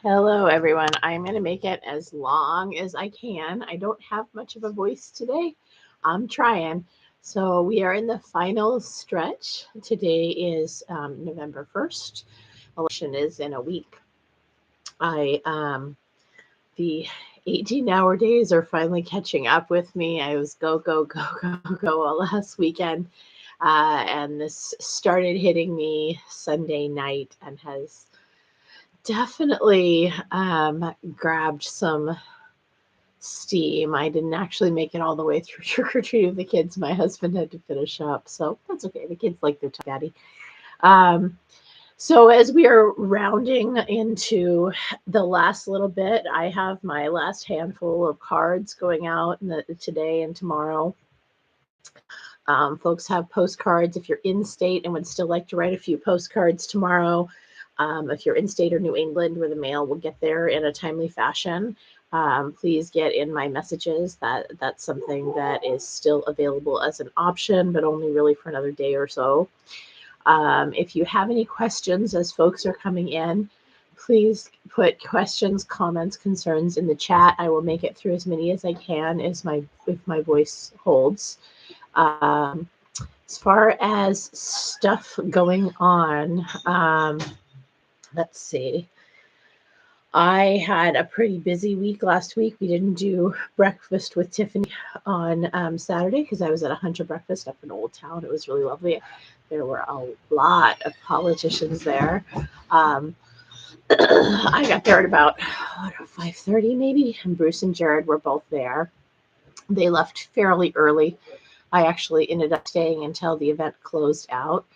Hello, everyone. I'm going to make it as long as I can. I don't have much of a voice today. I'm trying. So, we are in the final stretch. Today is November 1st. Election is in a week. The 18-hour days are finally catching up with me. I was go, go, go, go, go all last weekend. And this started hitting me Sunday night and has definitely grabbed some steam. I didn't actually make it all the way through trick or treat with the kids. My husband had to finish up, so that's okay. The kids like their daddy. Um, so as we are rounding into the last little bit, I have my last handful of cards going out today and tomorrow. Folks have postcards if you're in state and would still like to write a few postcards tomorrow. If you're in state or New England where the mail will get there in a timely fashion, please get in my messages. That's something that is still available as an option, but only really for another day or so. If you have any questions as folks are coming in, please put questions, comments, concerns in the chat. I will make it through as many as I can if my voice holds. As far as stuff going on, let's see. I had a pretty busy week last week. We didn't do breakfast with Tiffany on Saturday because I was at a hunter breakfast up in Old Town. It was really lovely. There were a lot of politicians there. Um, I got there at about 5:30 maybe, and Bruce and Jared were both there. They left fairly early. I actually ended up staying until the event closed out.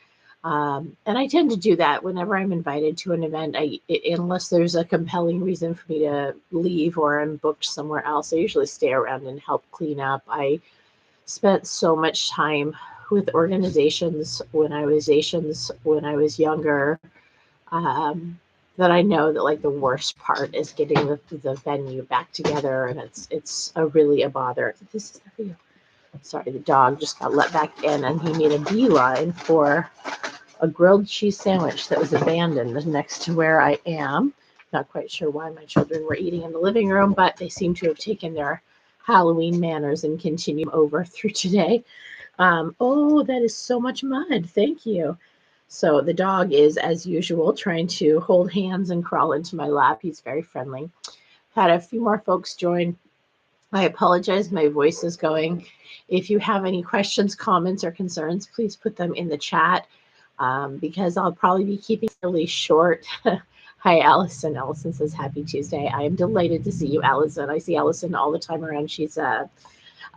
And I tend to do that whenever I'm invited to an event, unless there's a compelling reason for me to leave or I'm booked somewhere else. I usually stay around and help clean up. I spent so much time with organizations when I was younger, um, that I know that like the worst part is getting the venue back together, and it's a bother. This is for you. Sorry, the dog just got let back in and he made a beeline for a grilled cheese sandwich that was abandoned next to where I am. Not quite sure why my children were eating in the living room, but they seem to have taken their Halloween manners and continue over through today. Oh, that is so much mud. Thank you. So the dog is, as usual, trying to hold hands and crawl into my lap. He's very friendly. Had a few more folks join. I apologize, my voice is going. If you have any questions, comments, or concerns, please put them in the chat, because I'll probably be keeping it really short. Hi, Allison. Allison says, Happy Tuesday. I am delighted to see you, Allison. I see Allison all the time around.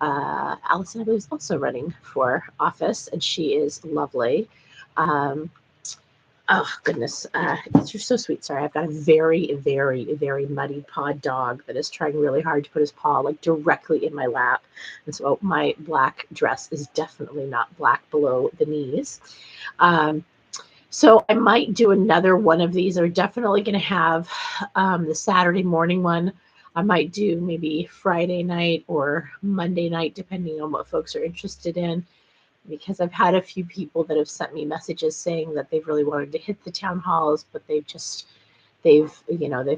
Allison, I believe, is also running for office, and she is lovely. Um, Oh goodness, you're so sweet. Sorry, I've got a very, very, very muddy paw dog that is trying really hard to put his paw like directly in my lap, and so my black dress is definitely not black below the knees. Um, so I might do another one of these. Are definitely going to have the Saturday morning one. I might do maybe Friday night or Monday night, depending on what folks are interested in, because I've had a few people that have sent me messages saying that they've really wanted to hit the town halls, but they've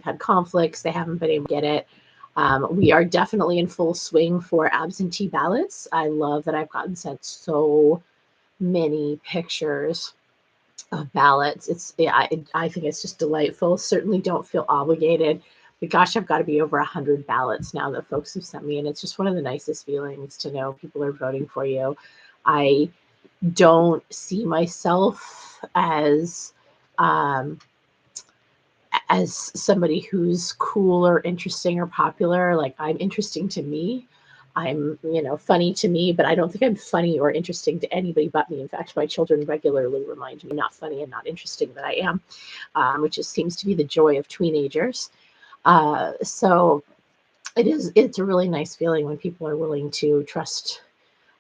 had conflicts. They haven't been able to get it. We are definitely in full swing for absentee ballots. I love that I've gotten sent so many pictures of ballots. I think it's just delightful. Certainly don't feel obligated. But gosh, I've got to be over 100 ballots now that folks have sent me, and it's just one of the nicest feelings to know people are voting for you. I don't see myself um, as somebody who's cool or interesting or popular. Like, I'm interesting to me. I'm, funny to me, but I don't think I'm funny or interesting to anybody but me. In fact, my children regularly remind me not funny and not interesting that I am, which just seems to be the joy of teenagers. So it's a really nice feeling when people are willing to trust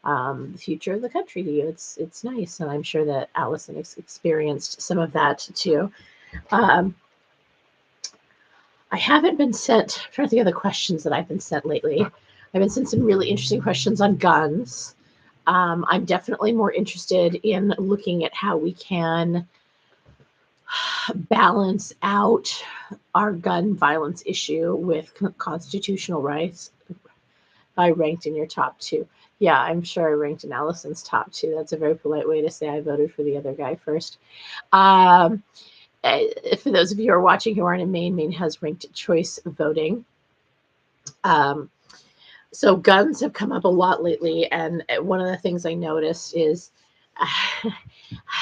the future of the country to you. It's nice, and I'm sure that Allison experienced some of that too. Um, I haven't been sent. I'm trying to think of the questions that I've been sent lately. I've been sent some really interesting questions on guns. I'm definitely more interested in looking at how we can balance out our gun violence issue with constitutional rights. I ranked in your top two. Yeah, I'm sure I ranked in Allison's top two. That's a very polite way to say I voted for the other guy first. For those of you who are watching who aren't in Maine, Maine has ranked choice voting. So guns have come up a lot lately, and one of the things I noticed is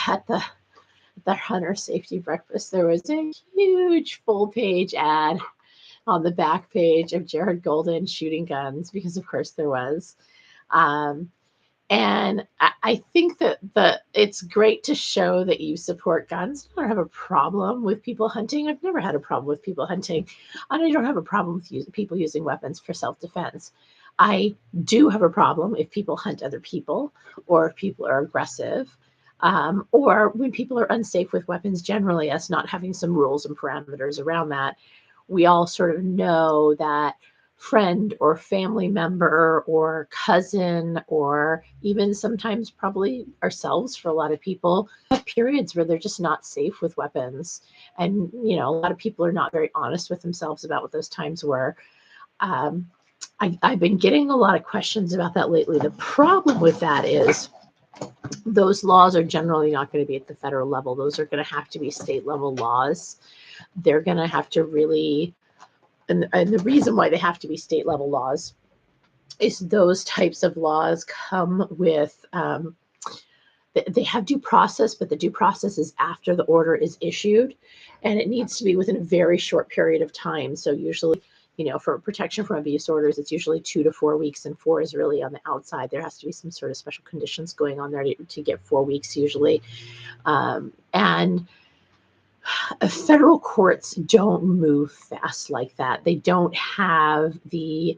at the Hunter Safety Breakfast, there was a huge full-page ad on the back page of Jared Golden shooting guns, because of course there was. And I think that it's great to show that you support guns. I don't have a problem with people hunting. I've never had a problem with people hunting. And I don't have a problem with people using weapons for self-defense. I do have a problem if people hunt other people, or if people are aggressive, or when people are unsafe with weapons generally, us not having some rules and parameters around that. We all sort of know that friend or family member or cousin, or even sometimes probably ourselves for a lot of people, have periods where they're just not safe with weapons. And, a lot of people are not very honest with themselves about what those times were. I've been getting a lot of questions about that lately. The problem with that is those laws are generally not going to be at the federal level. Those are going to have to be state level laws. They're going to have to really, and the reason why they have to be state level laws is those types of laws come with, they have due process, but the due process is after the order is issued, and it needs to be within a very short period of time. So usually, for protection from abuse orders, it's usually 2 to 4 weeks, and 4 is really on the outside. There has to be some sort of special conditions going on there to get 4 weeks usually. And federal courts don't move fast like that. They don't have the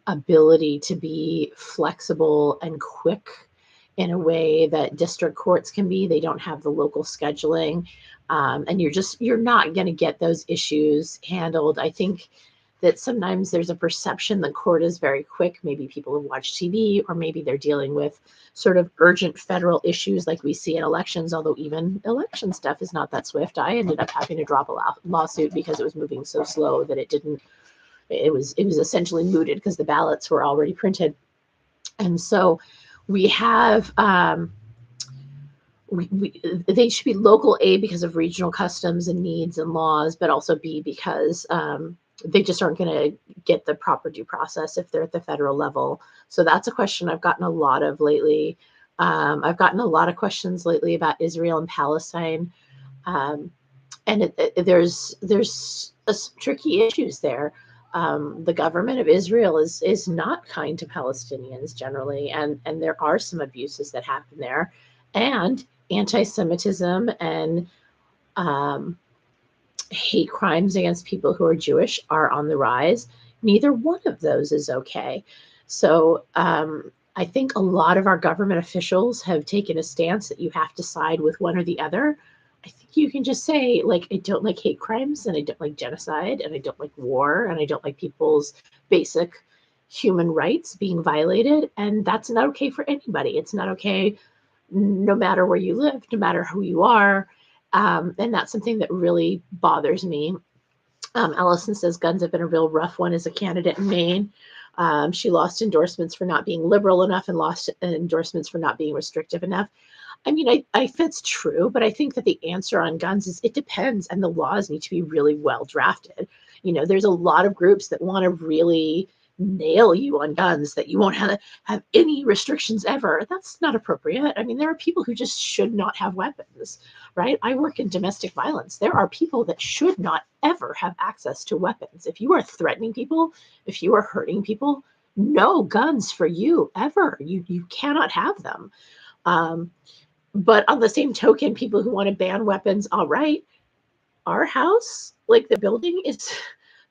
ability to be flexible and quick in a way that district courts can be. They don't have the local scheduling. And you're not going to get those issues handled. I think that sometimes there's a perception the court is very quick. Maybe people have watched TV, or maybe they're dealing with sort of urgent federal issues like we see in elections, although even election stuff is not that swift. I ended up having to drop a lawsuit because it was moving so slow that it was essentially mooted because the ballots were already printed. And so we have, they should be local A because of regional customs and needs and laws, but also B because they just aren't going to get the proper due process if they're at the federal level. So that's a question I've gotten a lot of lately. I've gotten a lot of questions lately about Israel and Palestine. And there's some tricky issues there. The government of Israel is not kind to Palestinians generally, and there are some abuses that happen there, and anti-Semitism and hate crimes against people who are Jewish are on the rise. Neither one of those is okay. So I think a lot of our government officials have taken a stance that you have to side with one or the other. I think you can just say, like, I don't like hate crimes, and I don't like genocide, and I don't like war, and I don't like people's basic human rights being violated. And that's not okay for anybody. It's not okay no matter where you live, no matter who you are. And that's something that really bothers me. Allison says guns have been a real rough one as a candidate in Maine. She lost endorsements for not being liberal enough and lost endorsements for not being restrictive enough. I mean, I that's true, but I think that the answer on guns is it depends, and the laws need to be really well drafted. There's a lot of groups that want to really nail you on guns, that you won't have any restrictions ever. That's not appropriate. I mean, there are people who just should not have weapons, right? I work in domestic violence. There are people that should not ever have access to weapons. If you are threatening people, if you are hurting people, no guns for you ever. You cannot have them. But on the same token, people who want to ban weapons, all right, our house, like the building, is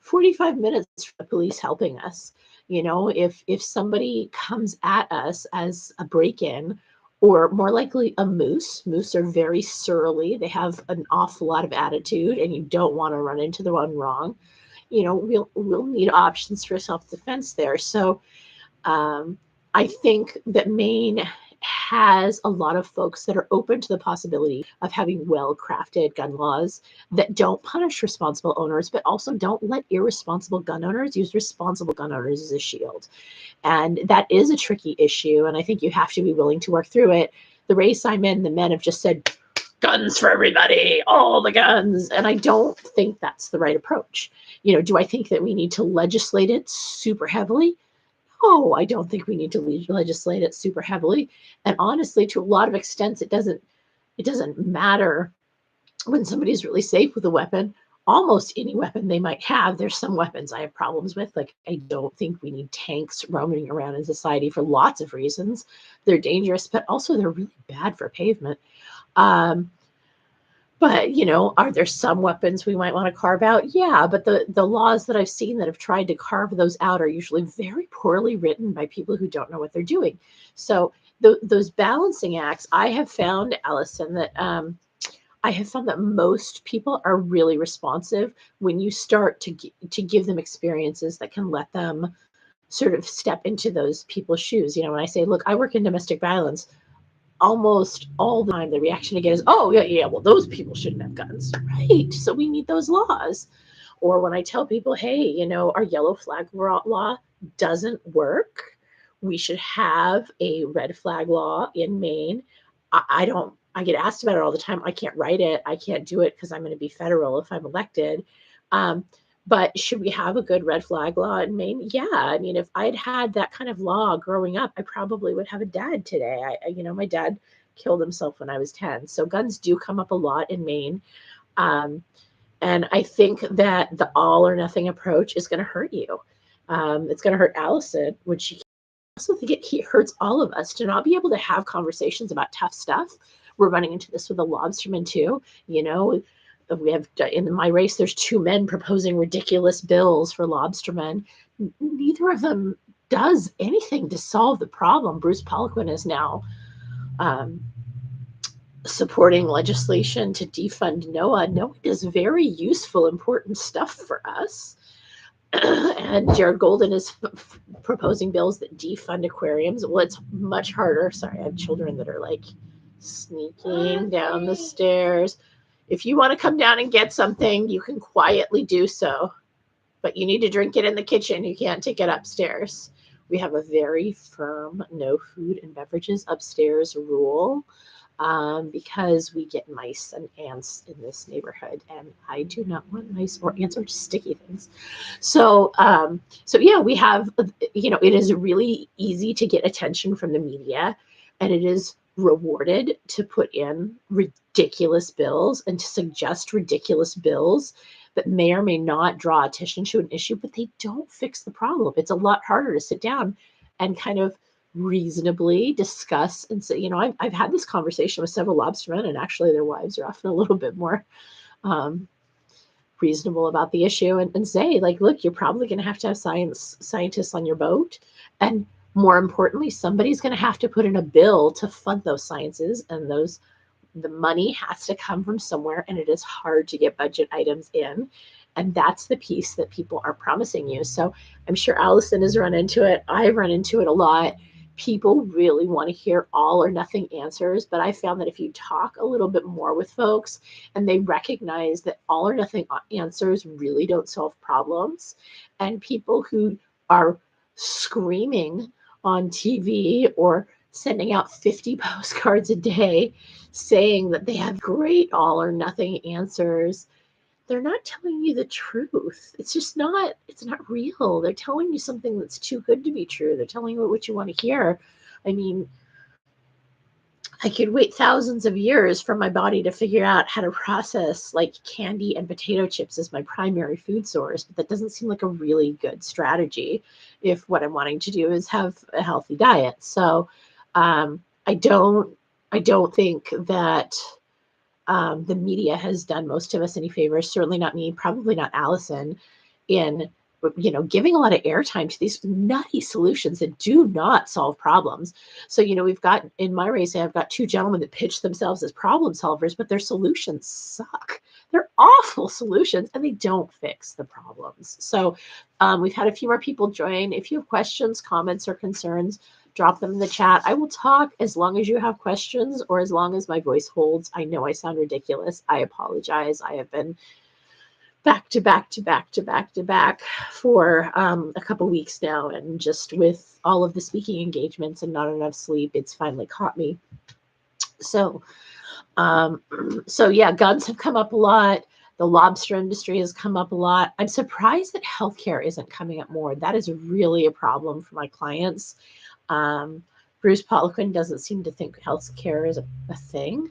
45 minutes for the police helping us. If somebody comes at us as a break-in, or more likely a moose are very surly. They have an awful lot of attitude, and you don't want to run into the one wrong. We'll need options for self-defense there. So I think that Maine has a lot of folks that are open to the possibility of having well-crafted gun laws that don't punish responsible owners, but also don't let irresponsible gun owners use responsible gun owners as a shield. And that is a tricky issue. And I think you have to be willing to work through it. The race I'm in, the men have just said, guns for everybody, all the guns. And I don't think that's the right approach. Do I think that we need to legislate it super heavily? No, I don't think we need to legislate it super heavily. And honestly, to a lot of extents, it doesn't matter when somebody's really safe with a weapon. Almost any weapon they might have. There's some weapons I have problems with. Like, I don't think we need tanks roaming around in society for lots of reasons. They're dangerous, but also they're really bad for pavement. But, are there some weapons we might want to carve out? Yeah, but the laws that I've seen that have tried to carve those out are usually very poorly written by people who don't know what they're doing. So those balancing acts, I have found, Allison, that most people are really responsive when you start to give them experiences that can let them sort of step into those people's shoes. When I say, look, I work in domestic violence, almost all the time the reaction I get is, oh, yeah, well, those people shouldn't have guns. Right. So we need those laws. Or when I tell people, hey, our yellow flag law doesn't work, we should have a red flag law in Maine. I get asked about it all the time. I can't write it. I can't do it because I'm going to be federal if I'm elected. But should we have a good red flag law in Maine? Yeah. I mean, if I'd had that kind of law growing up, I probably would have a dad today. My dad killed himself when I was 10. So guns do come up a lot in Maine. And I think that the all or nothing approach is going to hurt you. It's going to hurt Allison, which I also think it hurts all of us to not be able to have conversations about tough stuff. We're running into this with the lobstermen too. We have, in my race, there's 2 men proposing ridiculous bills for lobstermen. Neither of them does anything to solve the problem. Bruce Poliquin is now supporting legislation to defund NOAA. NOAA does very useful, important stuff for us. And Jared Golden is proposing bills that defund aquariums. Well, it's much harder. Sorry, I have children that are like sneaking down the stairs. If you want to come down and get something, you can quietly do so, but you need to drink it in the kitchen. You can't take it upstairs. We have a very firm no food and beverages upstairs rule because we get mice and ants in this neighborhood, and I do not want mice or ants or sticky things. So yeah, we have, it is really easy to get attention from the media, and it is rewarded to put in ridiculous bills and to suggest ridiculous bills that may or may not draw attention to an issue, but they don't fix the problem. It's a lot harder to sit down and kind of reasonably discuss and say, I've had this conversation with several lobstermen, and actually their wives are often a little bit more reasonable about the issue, and say, like, look, you're probably going to have scientists on your boat, and more importantly, somebody's going to have to put in a bill to fund those sciences, and the money has to come from somewhere, and it is hard to get budget items in. And that's the piece that people are promising you. So I'm sure Allison has run into it. I've run into it a lot. People really want to hear all or nothing answers, but I found that if you talk a little bit more with folks and they recognize that all or nothing answers really don't solve problems, and people who are screaming on TV or sending out 50 postcards a day saying that they have great all or nothing answers, they're not telling you the truth. It's not real. They're telling you something that's too good to be true. They're telling you what you want to hear. I mean, I could wait thousands of years for my body to figure out how to process like candy and potato chips as my primary food source, but that doesn't seem like a really good strategy if what I'm wanting to do is have a healthy diet. So I don't think that the media has done most of us any favors, certainly not me, probably not Allison, in giving a lot of airtime to these nutty solutions that do not solve problems. So, we've got, in my race, I've got 2 gentlemen that pitch themselves as problem solvers, but their solutions suck. They're awful solutions, and they don't fix the problems. So we've had a few more people join. If you have questions, comments, or concerns, drop them in the chat. I will talk as long as you have questions or as long as my voice holds. I know I sound ridiculous. I apologize. I have been back to back to back to back to back for a couple weeks now, and just with all of the speaking engagements and not enough sleep, it's finally caught me. So yeah, guns have come up a lot. The lobster industry has come up a lot. I'm surprised that healthcare isn't coming up more. That is really a problem for my clients. Bruce Poliquin doesn't seem to think healthcare is a thing.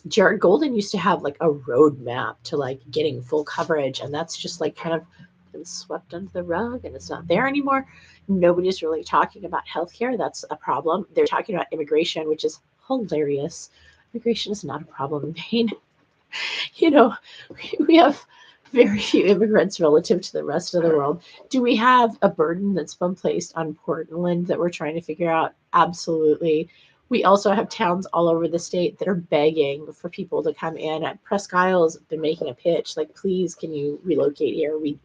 Jared Golden used to have like a roadmap to like getting full coverage, and that's just like kind of been swept under the rug, and it's not there anymore. Nobody's really talking about healthcare. That's a problem. They're talking about immigration, which is hilarious. Immigration is not a problem in Maine. You know, we have very few immigrants relative to the rest of the world. Do we have a burden that's been placed on Portland that we're trying to figure out? Absolutely. We also have towns all over the state that are begging for people to come in. Presque Isle's been making a pitch, like, please, can you relocate here? We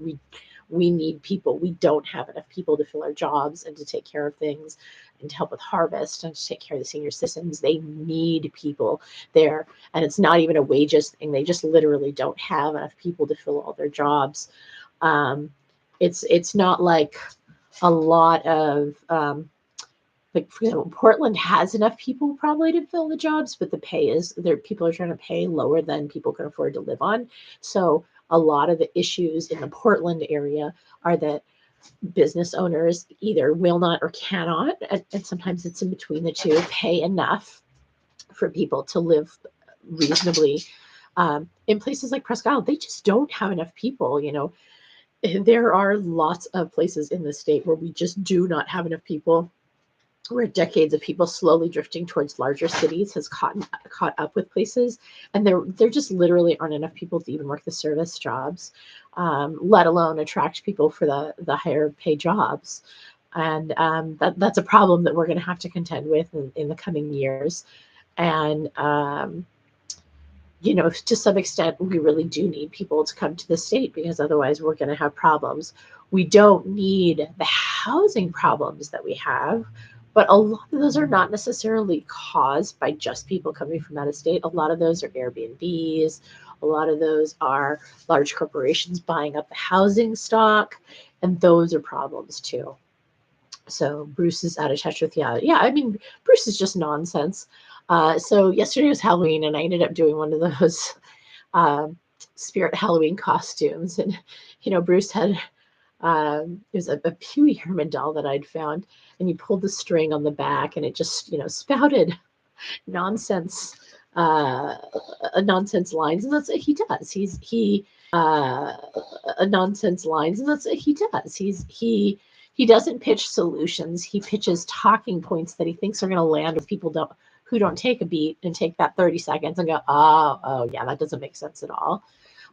need people. We don't have enough people to fill our jobs and to take care of things and to help with harvest and to take care of the senior citizens. They need people there. And it's not even a wages thing. They just literally don't have enough people to fill all their jobs. It's not like a lot of, like, for example, Portland has enough people probably to fill the jobs, but the pay is there. People are trying to pay lower than people can afford to live on. So a lot of the issues in the Portland area are that business owners either will not or cannot, and sometimes it's in between the two, pay enough for people to live reasonably. In places like Presque Isle, they just don't have enough people. You know, there are lots of places in the state where we just do not have enough people, where decades of people slowly drifting towards larger cities has caught up with places, and there just literally aren't enough people to even work the service jobs, let alone attract people for the higher paid jobs. And that's a problem that we're going to have to contend with in the coming years. And you know, to some extent, we really do need people to come to the state, because otherwise we're going to have problems. We don't need the housing problems that we have, but a lot of those are not necessarily caused by just people coming from out of state. A lot of those are Airbnbs. A lot of those are large corporations buying up the housing stock, and those are problems too. So Bruce is out of touch with, yeah, I mean, Bruce is just nonsense. So yesterday was Halloween, and I ended up doing one of those spirit Halloween costumes. And, you know, Bruce had, it was a Pee Wee Herman doll that I'd found, and you pulled the string on the back, and it just, you know, spouted nonsense, nonsense lines. And that's what he does. Nonsense lines. And that's what he does. He doesn't pitch solutions. He pitches talking points that he thinks are going to land with people who don't take a beat and take that 30 seconds and go, oh yeah, that doesn't make sense at all.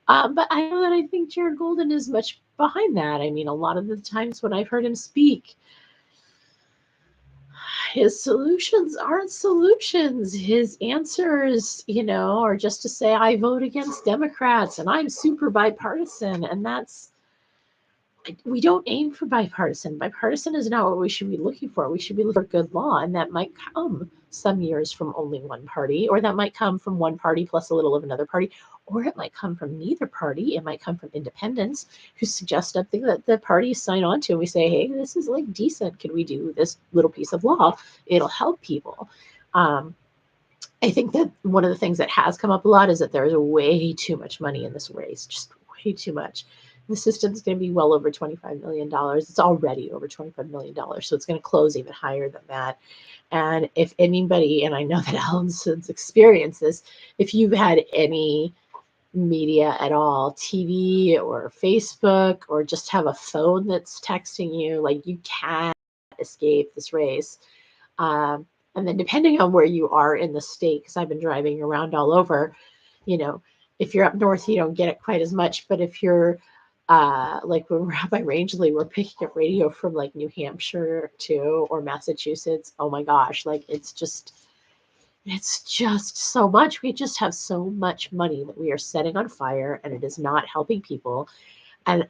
But I know that I think Jared Golden is much behind that. I mean, a lot of the times when I've heard him speak, his solutions aren't solutions. His answers, you know, are just to say, I vote against Democrats and I'm super bipartisan. And we don't aim for bipartisan. Bipartisan is not what we should be looking for. We should be looking for good law, and that might come some years from only one party, or that might come from one party plus a little of another party, or it might come from neither party. It might come from independents who suggest something that the parties sign on to, and we say, hey, this is like decent. Can we do this little piece of law? It'll help people. I think that one of the things that has come up a lot is that there is way too much money in this race, just way too much. The system's going to be well over $25 million. It's already over $25 million. So it's going to close even higher than that. And if anybody, and I know that Allison's experienced this, if you've had any media at all, TV or Facebook, or just have a phone that's texting you, like, you can't escape this race. And then depending on where you are in the state, because I've been driving around all over, you know, if you're up north, you don't get it quite as much. But if you're like when we're out by Rangeley, we're picking up radio from like New Hampshire too, or Massachusetts. Oh my gosh, like it's just so much. We just have so much money that we are setting on fire, and it is not helping people. And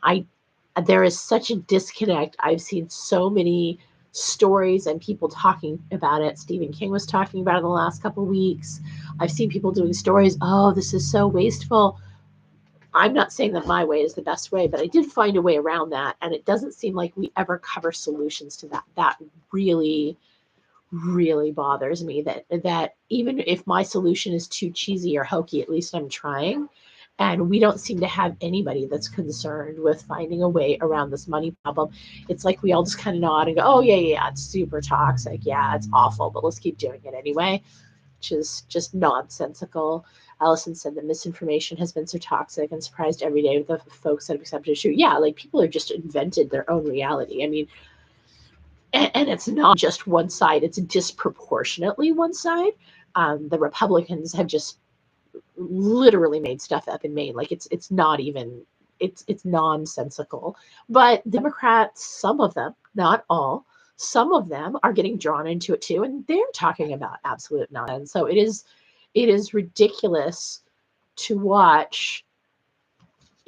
there is such a disconnect. I've seen so many stories and people talking about it. Stephen King was talking about it in the last couple of weeks. I've seen people doing stories. Oh, this is so wasteful. I'm not saying that my way is the best way, but I did find a way around that. And it doesn't seem like we ever cover solutions to that. That really, really bothers me, that even if my solution is too cheesy or hokey, at least I'm trying. And we don't seem to have anybody that's concerned with finding a way around this money problem. It's like we all just kind of nod and go, oh, yeah, it's super toxic. Yeah, it's awful, but let's keep doing it anyway, which is just nonsensical. Allison said that misinformation has been so toxic and surprised every day with the folks that have accepted it's true. Yeah, like people have just invented their own reality. I mean, and it's not just one side, it's disproportionately one side. The Republicans have just literally made stuff up in Maine. Like it's not even, it's nonsensical. But the Democrats, some of them, not all, some of them are getting drawn into it too, and they're talking about absolute nonsense. So it is ridiculous to watch.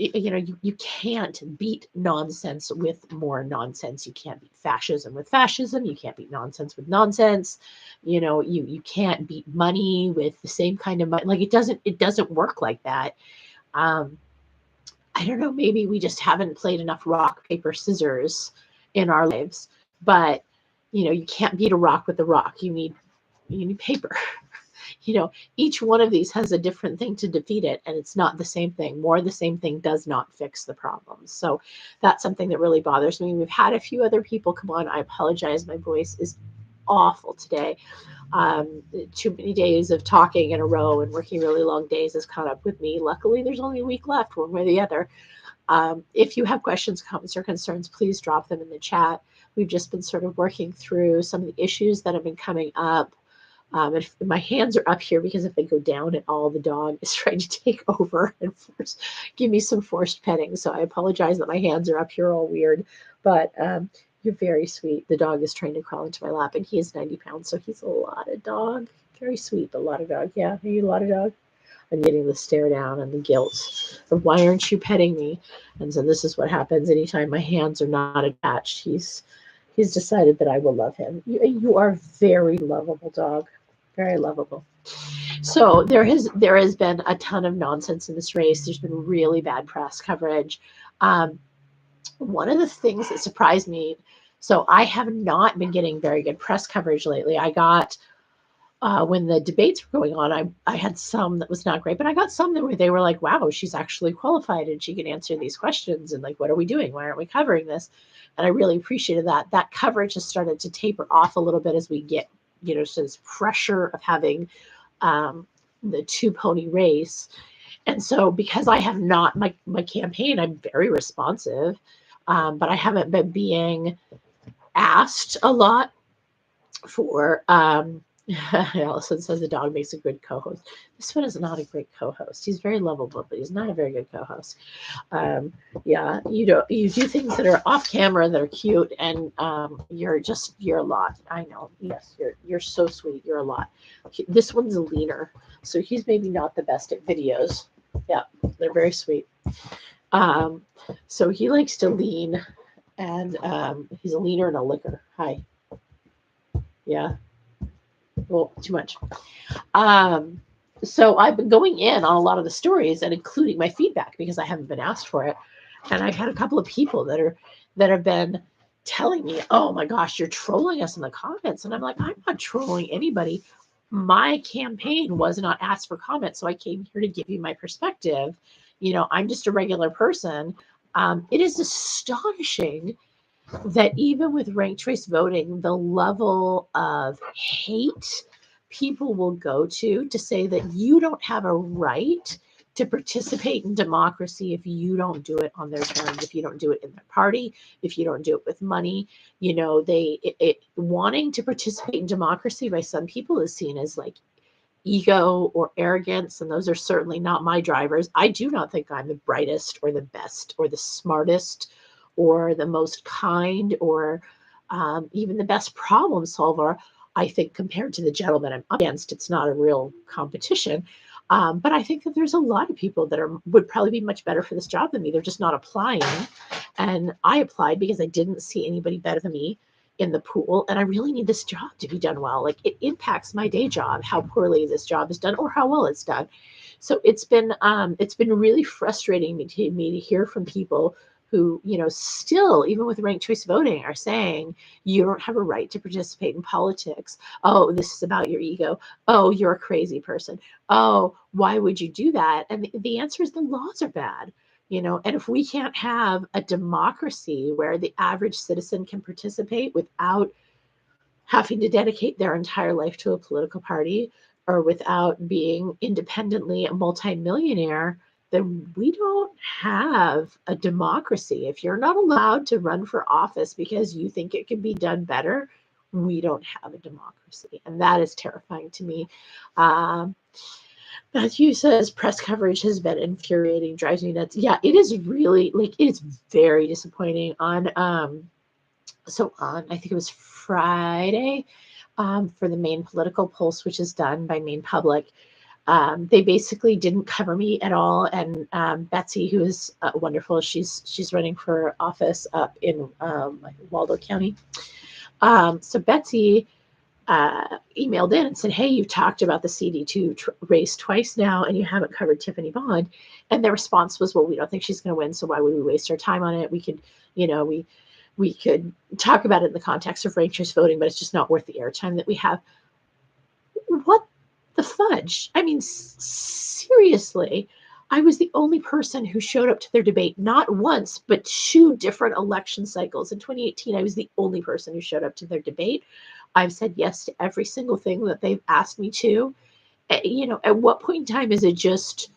You can't beat nonsense with more nonsense. You can't beat fascism with fascism. You can't beat nonsense with nonsense. You can't beat money with the same kind of money. Like it doesn't work like that. I don't know, maybe we just haven't played enough rock, paper, scissors in our lives, but you can't beat a rock with a rock. You need paper. Each one of these has a different thing to defeat it, and it's not the same thing. More of the same thing does not fix the problem. So that's something that really bothers me. We've had a few other people come on. I apologize. My voice is awful today. Too many days of talking in a row and working really long days has caught up with me. Luckily, there's only a week left, one way or the other. If you have questions, comments, or concerns, please drop them in the chat. We've just been sort of working through some of the issues that have been coming up. If my hands are up here, because if they go down at all, the dog is trying to take over and give me some forced petting. So I apologize that my hands are up here all weird, but you're very sweet. The dog is trying to crawl into my lap, and he is 90 pounds, so he's a lot of dog. Very sweet, but a lot of dog. Yeah, are you a lot of dog? I'm getting the stare down and the guilt of why aren't you petting me? And so this is what happens anytime my hands are not attached. He's decided that I will love him. You are very lovable dog. Very lovable. So there has been a ton of nonsense in this race. There's been really bad press coverage. One of the things that surprised me, so I have not been getting very good press coverage lately. I got when the debates were going on, I had some that was not great, but I got some where they were like, wow, she's actually qualified and she can answer these questions. And like, what are we doing? Why aren't we covering this? And I really appreciated that. That coverage has started to taper off a little bit as we get, so this pressure of having the two pony race. And so because I have not, my campaign, I'm very responsive, but I haven't been being asked a lot for, Allison says the dog makes a good co-host. This one is not a great co-host. He's very lovable, but he's not a very good co-host. Yeah, you do things that are off camera that are cute, and you're a lot. I know. Yes, you're so sweet. You're a lot. This one's a leaner, so he's maybe not the best at videos. Yeah, they're very sweet. So he likes to lean, and he's a leaner and a licker. Hi. Yeah. Well, too much. So I've been going in on a lot of the stories and including my feedback because I haven't been asked for it. And I've had a couple of people that have been telling me, oh my gosh, you're trolling us in the comments. And I'm like, I'm not trolling anybody. My campaign was not asked for comments. So I came here to give you my perspective. I'm just a regular person. It is astonishing that even with ranked choice voting, the level of hate people will go to say that you don't have a right to participate in democracy if you don't do it on their terms, if you don't do it in their party, if you don't do it with money. Wanting to participate in democracy by some people is seen as like ego or arrogance, and those are certainly not my drivers. I do not think I'm the brightest or the best or the smartest or the most kind or even the best problem solver. I think compared to the gentleman I'm up against, it's not a real competition. But I think that there's a lot of people that would probably be much better for this job than me. They're just not applying. And I applied because I didn't see anybody better than me in the pool, and I really need this job to be done well. Like, it impacts my day job, how poorly this job is done or how well it's done. So it's been really frustrating to me to hear from people who, still, even with ranked choice voting, are saying you don't have a right to participate in politics. Oh, this is about your ego. Oh, you're a crazy person. Oh, why would you do that? And the answer is the laws are bad. And if we can't have a democracy where the average citizen can participate without having to dedicate their entire life to a political party, or without being independently a multimillionaire, then we don't have a democracy. If you're not allowed to run for office because you think it can be done better, we don't have a democracy. And that is terrifying to me. Matthew says press coverage has been infuriating, drives me nuts. Yeah, it is really, like, it is very disappointing. I think it was Friday, for the Maine political pulse, which is done by Maine Public. They basically didn't cover me at all. And Betsy, who is wonderful, she's running for office up in Waldo County. So Betsy emailed in and said, hey, you've talked about the CD2 race twice now, and you haven't covered Tiffany Bond. And their response was, well, we don't think she's going to win, so why would we waste our time on it? We could, we could talk about it in the context of ranked choice voting, but it's just not worth the airtime that we have. What the fudge? I mean, seriously, I was the only person who showed up to their debate, not once, but 2 different election cycles. In 2018, I was the only person who showed up to their debate. I've said yes to every single thing that they've asked me to. At what point in time is it just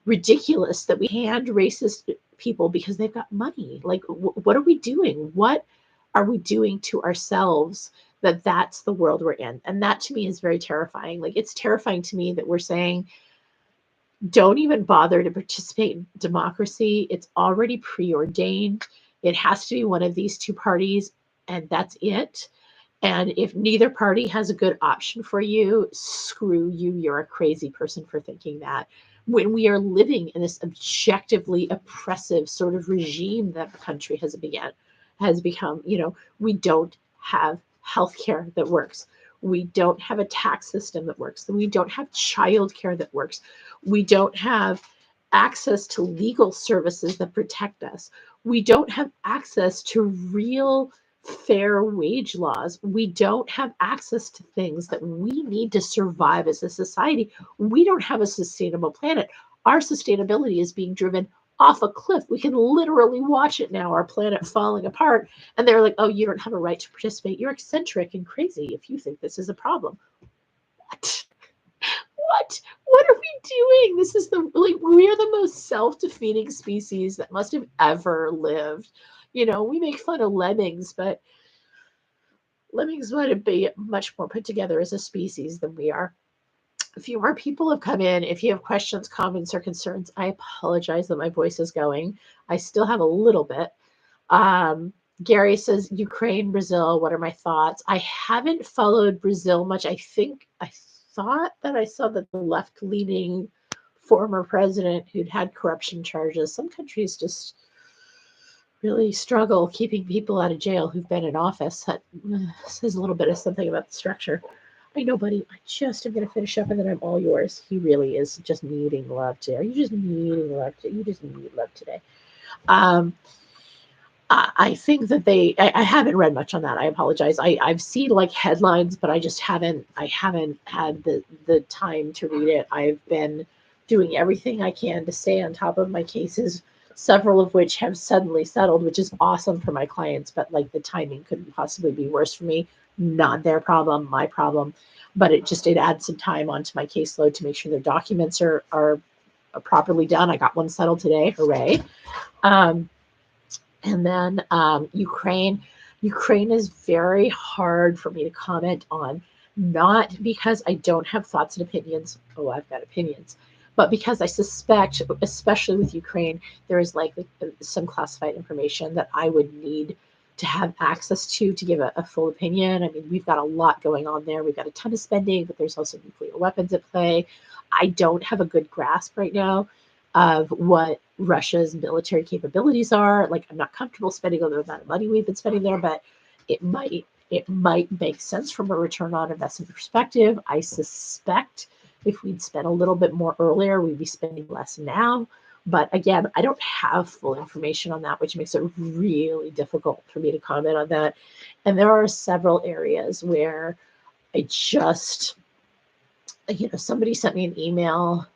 ridiculous that we hand racist people because they've got money? Like, what are we doing? What are we doing to ourselves that's the world we're in? And that to me is very terrifying. Like, it's terrifying to me that we're saying, don't even bother to participate in democracy. It's already preordained. It has to be one of these 2 parties, and that's it. And if neither party has a good option for you, screw you. You're a crazy person for thinking that. When we are living in this objectively oppressive sort of regime that the country has become, we don't have healthcare that works. We don't have a tax system that works. We don't have childcare that works. We don't have access to legal services that protect us. We don't have access to real fair wage laws. We don't have access to things that we need to survive as a society. We don't have a sustainable planet. Our sustainability is being driven off a cliff. We can literally watch it now, our planet falling apart. And they're like, oh, you don't have a right to participate. You're eccentric and crazy if you think this is a problem. What? What are we doing? This is we are the most self-defeating species that must have ever lived. We make fun of lemmings, but lemmings would be much more put together as a species than we are. A few more people have come in. If you have questions, comments, or concerns, I apologize that my voice is going. I still have a little bit. Gary says, Ukraine, Brazil, what are my thoughts? I haven't followed Brazil much. I thought that I saw that the left-leaning former president who'd had corruption charges. Some countries just really struggle keeping people out of jail who've been in office. That says a little bit of something about the structure. I know, buddy. I just am going to finish up and then I'm all yours. He really is just needing love today. Are you just needing love today? You just need love today. I think that I haven't read much on that. I apologize. I've seen like headlines, but I haven't had the time to read it. I've been doing everything I can to stay on top of my cases, several of which have suddenly settled, which is awesome for my clients, but like the timing couldn't possibly be worse for me. Not their problem, my problem. But it adds some time onto my caseload to make sure their documents are properly done. I got one settled today. Hooray. And then Ukraine is very hard for me to comment on, not because I don't have thoughts and opinions. Oh, I've got opinions. But because I suspect, especially with Ukraine, there is likely some classified information that I would need to have access to give a full opinion. I mean, we've got a lot going on there. We've got a ton of spending, but there's also nuclear weapons at play. I don't have a good grasp right now of what Russia's military capabilities are. Like, I'm not comfortable spending all the amount of money we've been spending there, but it might It might make sense from a return on investment perspective. I suspect if we'd spent a little bit more earlier, we'd be spending less now. But again, I don't have full information on that, which makes it really difficult for me to comment on that. And there are several areas where I just, somebody sent me an email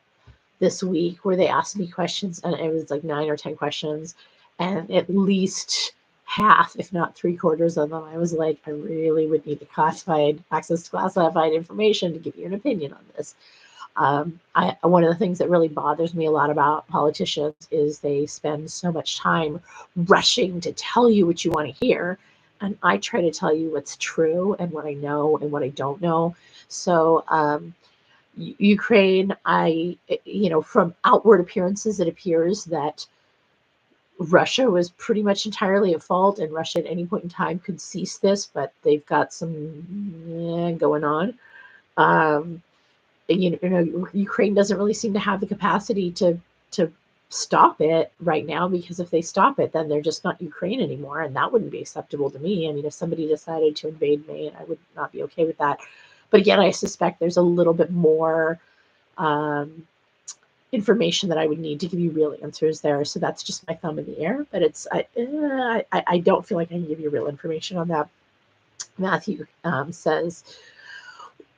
this week where they asked me questions, and it was like 9 or 10 questions, and at least half, if not 3/4 of them, I was like, I really would need access to classified information to give you an opinion on this. One of the things that really bothers me a lot about politicians is they spend so much time rushing to tell you what you want to hear. And I try to tell you what's true and what I know and what I don't know. So, Ukraine, from outward appearances, it appears that Russia was pretty much entirely at fault, and Russia at any point in time could cease this, but they've got some going on. Ukraine doesn't really seem to have the capacity to stop it right now, because if they stop it, then they're just not Ukraine anymore, and that wouldn't be acceptable to me. I mean, if somebody decided to invade Maine, I would not be okay with that. But again, I suspect there's a little bit more information that I would need to give you real answers there. So that's just my thumb in the air. But I don't feel like I can give you real information on that. Matthew says,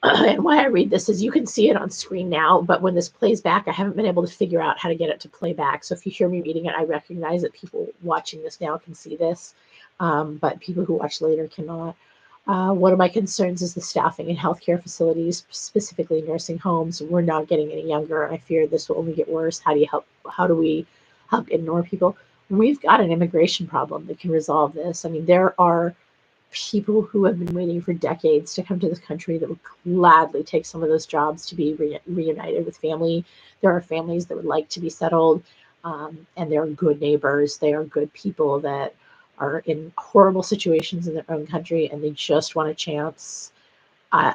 and why I read this is you can see it on screen now, but when this plays back, I haven't been able to figure out how to get it to play back. So if you hear me reading it, I recognize that people watching this now can see this, but people who watch later cannot. One of my concerns is the staffing in healthcare facilities, specifically nursing homes. We're not getting any younger. I fear this will only get worse. How do we help get more people? We've got an immigration problem that can resolve this. I mean, there are people who have been waiting for decades to come to this country that would gladly take some of those jobs to be reunited with family. There are families that would like to be settled, and they're good neighbors. They are good people that are in horrible situations in their own country, and they just want a chance. I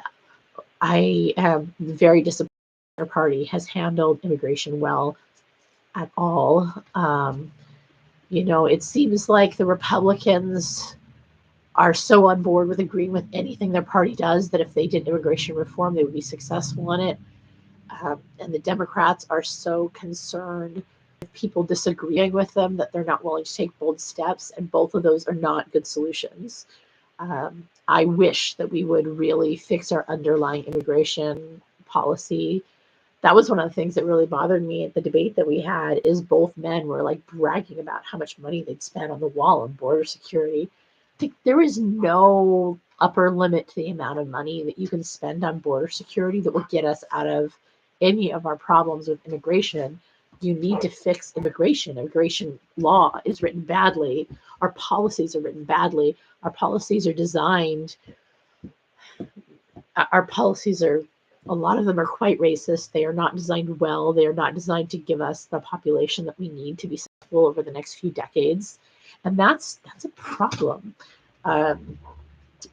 am very disappointed our party has handled immigration well at all. It seems like the Republicans are so on board with agreeing with anything their party does that if they did immigration reform, they would be successful in it. And the Democrats are so concerned with people disagreeing with them that they're not willing to take bold steps. And both of those are not good solutions. I wish that we would really fix our underlying immigration policy. That was one of the things that really bothered me at the debate that we had, is both men were like bragging about how much money they'd spent on the wall and border security. There is no upper limit to the amount of money that you can spend on border security that will get us out of any of our problems with immigration. You need to fix immigration. Immigration law is written badly. Our policies are written badly. Our policies are designed, a lot of them are quite racist. They are not designed well. They are not designed to give us the population that we need to be successful over the next few decades. And that's a problem.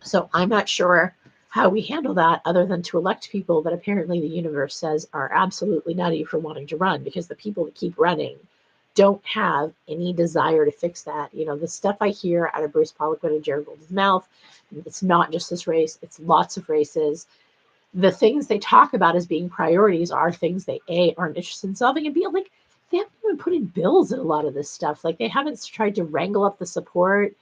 So I'm not sure how we handle that other than to elect people that apparently the universe says are absolutely nutty for wanting to run, because the people that keep running don't have any desire to fix that. The stuff I hear out of Bruce Poliquin and Jared Golden's mouth, it's not just this race, it's lots of races. The things they talk about as being priorities are things they aren't interested in solving, and B, like, they haven't even put in bills in a lot of this stuff. Like, they haven't tried to wrangle up the support.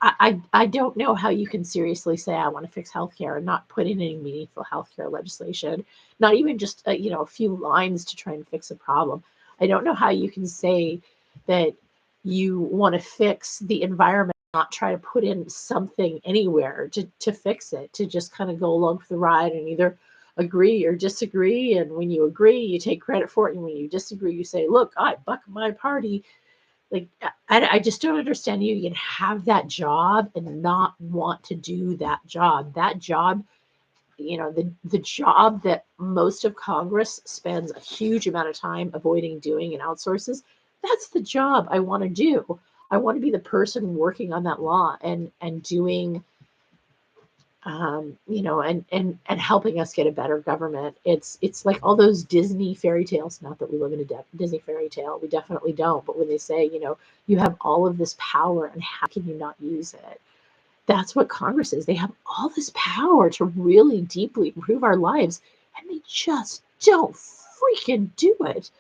I don't know how you can seriously say I want to fix healthcare and not put in any meaningful healthcare legislation, not even just a few lines to try and fix a problem. I don't know how you can say that you want to fix the environment, not try to put in something anywhere to fix it, to just kind of go along for the ride and either agree or disagree. And when you agree, you take credit for it. And when you disagree, you say, look, I buck my party. Like, I just don't understand you can have that job and not want to do that job. That job, the job that most of Congress spends a huge amount of time avoiding doing and outsources, that's the job I want to do. I want to be the person working on that law and doing, and helping us get a better government. It's like all those Disney fairy tales. Not that we live in a Disney fairy tale, we definitely don't. But when they say, you have all of this power and how can you not use it? That's what Congress is. They have all this power to really deeply improve our lives, and they just don't freaking do it.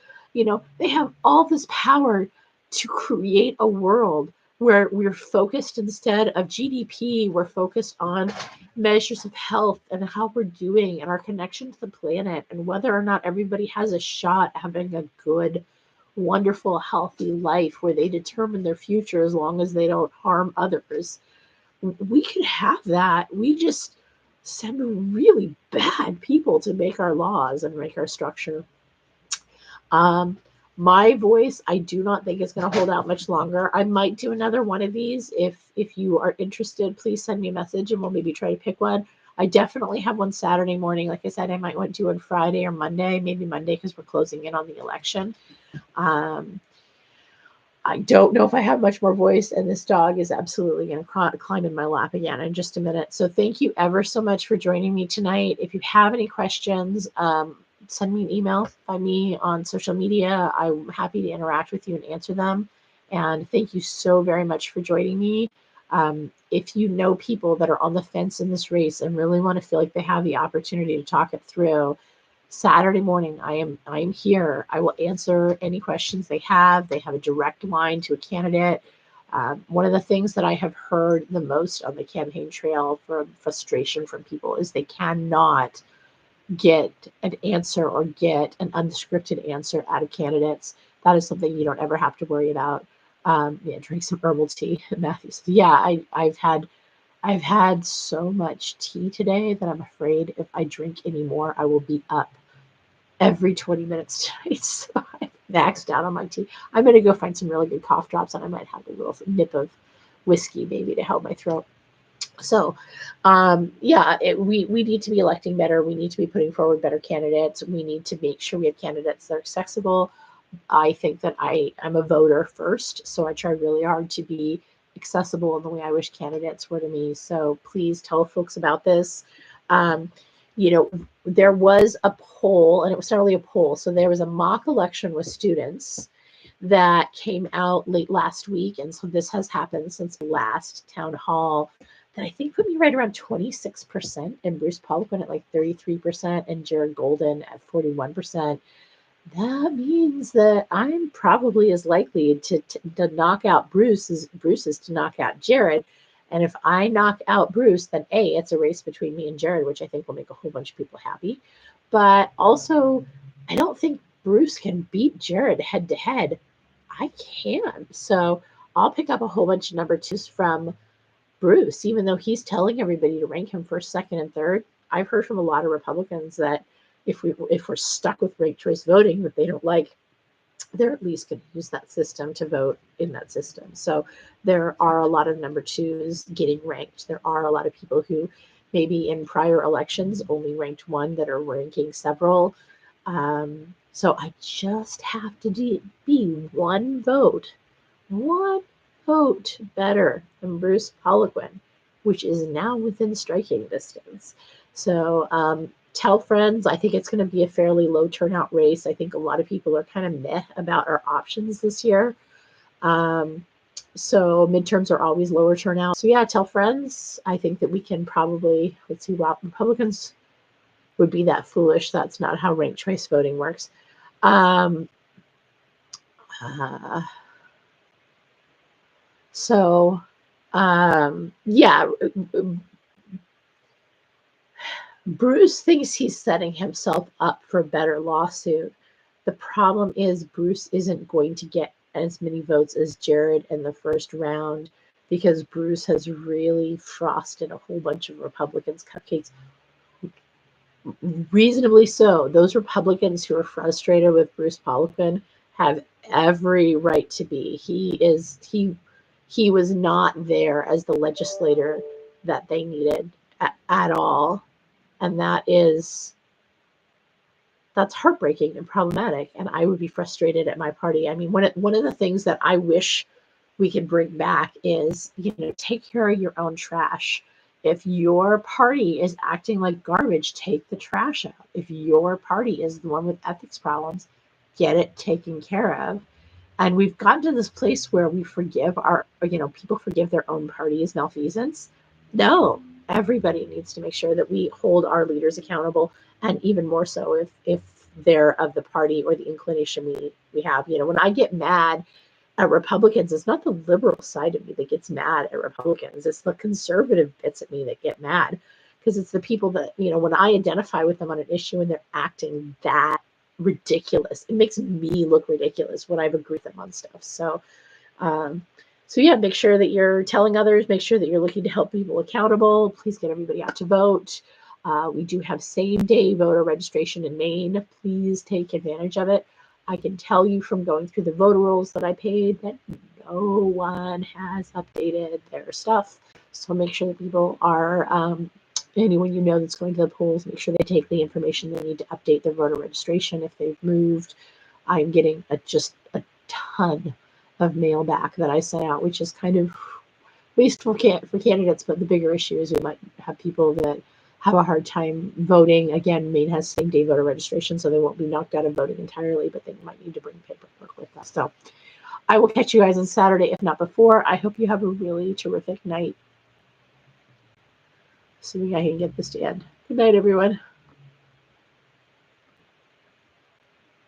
They have all this power to create a world where we're focused, instead of GDP, we're focused on measures of health and how we're doing and our connection to the planet and whether or not everybody has a shot at having a good, wonderful, healthy life where they determine their future as long as they don't harm others. We could have that. We just send really bad people to make our laws and make our structure. Um, my voice, I do not think is going to hold out much longer. I might do another one of these. If you are interested, please send me a message and we'll maybe try to pick one. I definitely have one Saturday morning. Like I said, I might want to do one Friday or Monday, maybe Monday because we're closing in on the election. I don't know if I have much more voice, and this dog is absolutely going to climb in my lap again in just a minute. So thank you ever so much for joining me tonight. If you have any questions, send me an email, find me on social media. I'm happy to interact with you and answer them. And thank you so very much for joining me. If you know people that are on the fence in this race and really want to feel like they have the opportunity to talk it through, Saturday morning, I am here. I will answer any questions they have. They have a direct line to a candidate. One of the things that I have heard the most on the campaign trail from frustration from people is they cannot get an answer or get an unscripted answer out of candidates. That is something you don't ever have to worry about. Drink some herbal tea. Matthew says, yeah, I've had so much tea today that I'm afraid if I drink any more, I will be up every 20 minutes tonight. So I maxed out on my tea. I'm going to go find some really good cough drops, and I might have a little nip of whiskey maybe to help my throat. So, we need to be electing better. We need to be putting forward better candidates. We need to make sure we have candidates that are accessible. I think that I'm a voter first, so I try really hard to be accessible in the way I wish candidates were to me. So please tell folks about this. There was a poll, and it was not really a poll. So there was a mock election with students that came out late last week. And so this has happened since the last town hall that I think put me right around 26%, and Bruce Poliquin at like 33%, and Jared Golden at 41%. That means that I'm probably as likely to knock out Bruce as Bruce is to knock out Jared. And if I knock out Bruce, then A, it's a race between me and Jared, which I think will make a whole bunch of people happy. But also, I don't think Bruce can beat Jared head to head. I can. So I'll pick up a whole bunch of number twos from Bruce, even though he's telling everybody to rank him first, second, and third. I've heard from a lot of Republicans that if we're stuck with ranked choice voting that they don't like, they're at least going to use that system to vote in that system. So there are a lot of number twos getting ranked. There are a lot of people who maybe in prior elections only ranked one that are ranking several. So I just have to be one vote better than Bruce Poliquin, which is now within striking distance. So tell friends. I think it's going to be a fairly low turnout race. I think a lot of people are kind of meh about our options this year. So midterms are always lower turnout. So yeah, tell friends. I think that we can probably, wow, Republicans would be that foolish. That's not how ranked choice voting works. Bruce thinks he's setting himself up for a better lawsuit. The problem is Bruce isn't going to get as many votes as Jared in the first round because Bruce has really frosted a whole bunch of Republicans' cupcakes. Reasonably so. Those Republicans who are frustrated with Bruce Poliquin have every right to be. He was not there as the legislator that they needed at all. And that's heartbreaking and problematic. And I would be frustrated at my party. I mean, one of the things that I wish we could bring back is, take care of your own trash. If your party is acting like garbage, take the trash out. If your party is the one with ethics problems, get it taken care of. And we've gotten to this place where we forgive people forgive their own party's malfeasance. No, everybody needs to make sure that we hold our leaders accountable, and even more so if they're of the party or the inclination we have. You know, when I get mad at Republicans, it's not the liberal side of me that gets mad at Republicans. It's the conservative bits of me that get mad, because it's the people that, you know, when I identify with them on an issue and they're acting that ridiculous, it makes me look ridiculous when I've agreed with them on stuff. Um, so yeah, make sure that you're telling others, make sure that you're looking to help people accountable. Please get everybody out to vote. We do have same day voter registration in Maine. Please take advantage of it. I can tell you from going through the voter rolls that I paid that no one has updated their stuff. So make sure that people are, anyone you know that's going to the polls, make sure they take the information they need to update their voter registration if they've moved. I'm getting just a ton of mail back that I sent out, which is kind of wasteful for candidates. But the bigger issue is we might have people that have a hard time voting. Again, Maine has same day voter registration, so they won't be knocked out of voting entirely, but they might need to bring paperwork with us. So I will catch you guys on Saturday, if not before. I hope you have a really terrific night. Assuming I can get this to end. Good night, everyone.